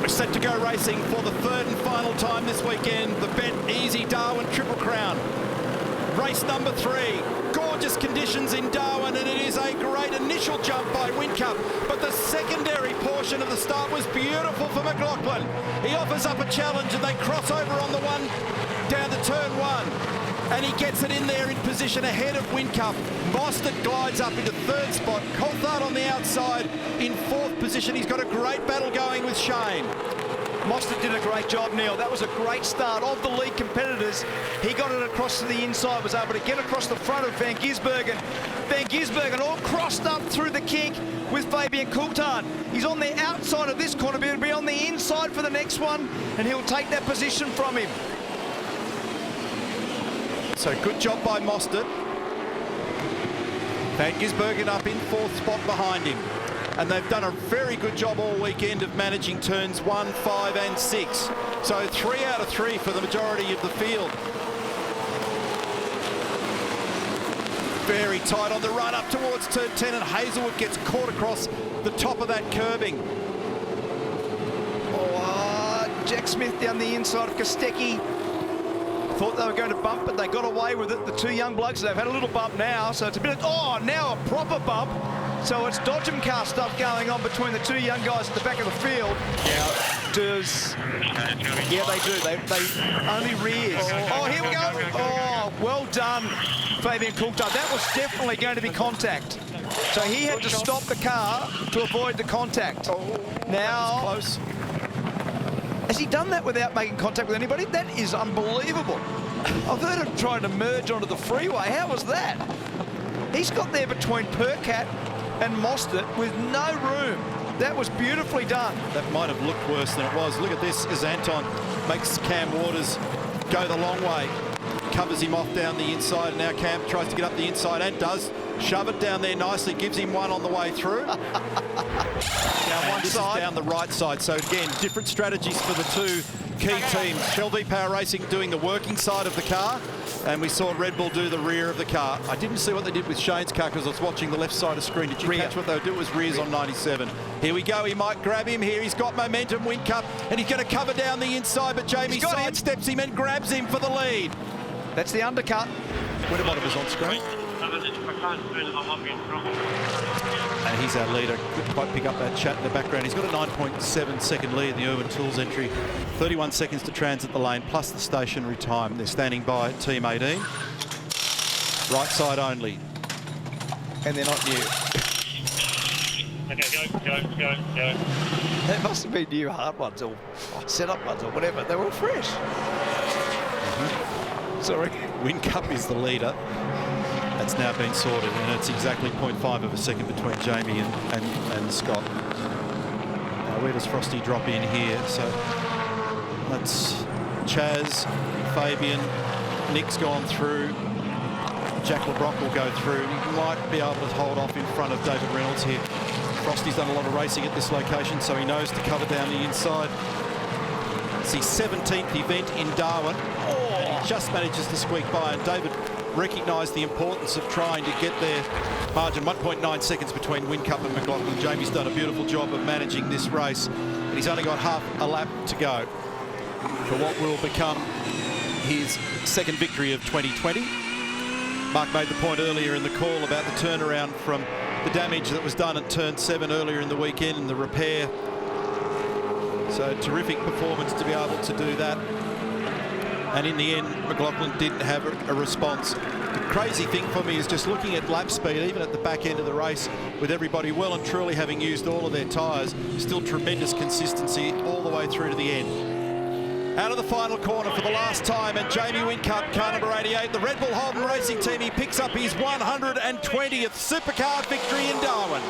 We're set to go racing for the third and final time this weekend. The Bet Easy Darwin Triple Crown. Race number 3. Gorgeous conditions in Darwin, and it is a great initial jump by Whincup, but the secondary portion of the start was beautiful for McLaughlin. He offers up a challenge, and they cross over on the one down to turn 1, and he gets it in there in position ahead of Whincup. Mostert glides up into 3rd spot. Coulthard on the outside in 4th position. He's got a great battle going with Shane. Mostert did a great job, Neil. That was a great start of the lead competitors. He got it across to the inside, was able to get across the front of Van Gisbergen. Van Gisbergen all crossed up through the kink with Fabian Coulthard. He's on the outside of this corner, but he'll be on the inside for the next one, and he'll take that position from him. So good job by Mostert. Van Gisbergen up in 4th spot behind him. And they've done a very good job all weekend of managing turns 1, 5 and 6. So 3 out of 3 for the majority of the field. Very tight on the run up towards turn 10, and Hazelwood gets caught across the top of that curbing. Jack Smith down the inside of Kostecki. Thought they were going to bump, but they got away with it. The 2 young blokes, they've had a little bump now, so it's a bit of, now a proper bump. So it's dodgem car stuff going on between the 2 young guys at the back of the field. Yeah, they do. They only rears. Oh, here we go. Oh, well done, Fabian Coulthard. That was definitely going to be contact. So he had to stop the car to avoid the contact. Now, close. Has he done that without making contact with anybody? That is unbelievable. I've heard him trying to merge onto the freeway. How was that? He's got there between Percat and Mostert with no room. That was beautifully done. That might have looked worse than it was. Look at this as Anton makes Cam Waters go the long way. Covers him off down the inside, and now Cam tries to get up the inside and does. Shove it down there nicely, gives him one on the way through. Down one side. Down the right side. So again, different strategies for the 2 key teams. Shell V-Power Racing doing the working side of the car, and we saw Red Bull do the rear of the car. I didn't see what they did with Shane's car because I was watching the left side of the screen. Did you catch what they do? It was rears on 97. Here we go. He might grab him here. He's got momentum, Whincup, and he's going to cover down the inside, but Jamie sidesteps him and grabs him for the lead. That's the undercut. Winterbottom is on screen. And he's our leader. Couldn't quite pick up that chat in the background. He's got a 9.7 second lead in the Urban Tools entry. 31 seconds to transit the lane, plus the stationary time. They're standing by Team 18. Right side only. And they're not new. Okay, go. That must have been new hard ones or set-up ones or whatever. They were all fresh. Sorry. Whincup is the leader. That's now been sorted, and it's exactly 0.5 of a second between Jamie and Scott. Now, where does Frosty drop in here? So that's Chaz, Fabian, Nick's gone through. Jack LeBrock will go through. He might be able to hold off in front of David Reynolds here. Frosty's done a lot of racing at this location, so he knows to cover down the inside. It's his 17th event in Darwin. And he just manages to squeak by, and David recognised the importance of trying to get their margin. 1.9 seconds between Whincup and McLaughlin. Jamie's done a beautiful job of managing this race, and he's only got half a lap to go for what will become his 2nd victory of 2020. Mark made the point earlier in the call about the turnaround from the damage that was done at turn 7 earlier in the weekend and the repair. So terrific performance to be able to do that. And in the end, McLaughlin didn't have a response. The crazy thing for me is just looking at lap speed, even at the back end of the race, with everybody well and truly having used all of their tyres, still tremendous consistency all the way through to the end. Out of the final corner for the last time, and Jamie Whincup, car number 88, the Red Bull Holden Racing Team, he picks up his 120th Supercar victory in Darwin.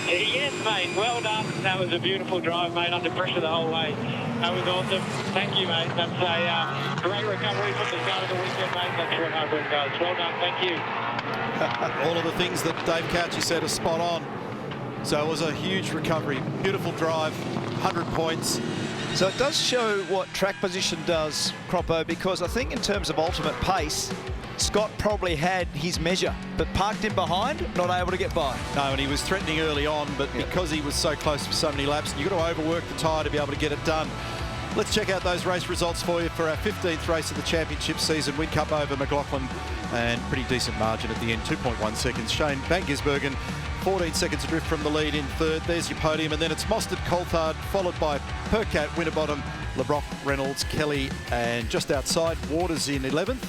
Yes, mate. Well done. That was a beautiful drive, mate. Under pressure the whole way. That was awesome. Thank you, mate. That's a great recovery from the start of the weekend, mate. That's what Hardwood does. Well done. Thank you. All of the things that Dave Couchy said are spot on. So it was a huge recovery. Beautiful drive. 100 points. So it does show what track position does, Croppo, because I think in terms of ultimate pace, Scott probably had his measure, but parked in behind, not able to get by. No, and he was threatening early on, but because he was so close for so many laps, you've got to overwork the tyre to be able to get it done. Let's check out those race results for you for our 15th race of the championship season. Whincup over McLaughlin, and pretty decent margin at the end, 2.1 seconds. Shane Van Gisbergen, 14 seconds adrift from the lead in third. There's your podium, and then it's Mostert, Coulthard, followed by Percat, Winterbottom, LeBrock, Reynolds, Kelly, and just outside, Waters in 11th.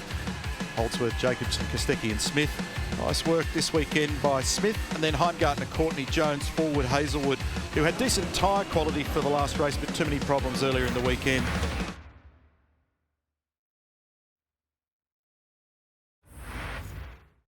Holdsworth, Jacobs, Kostecki and Smith. Nice work this weekend by Smith. And then Heimgartner, Courtney, Jones, Forward, Hazelwood, who had decent tyre quality for the last race, but too many problems earlier in the weekend.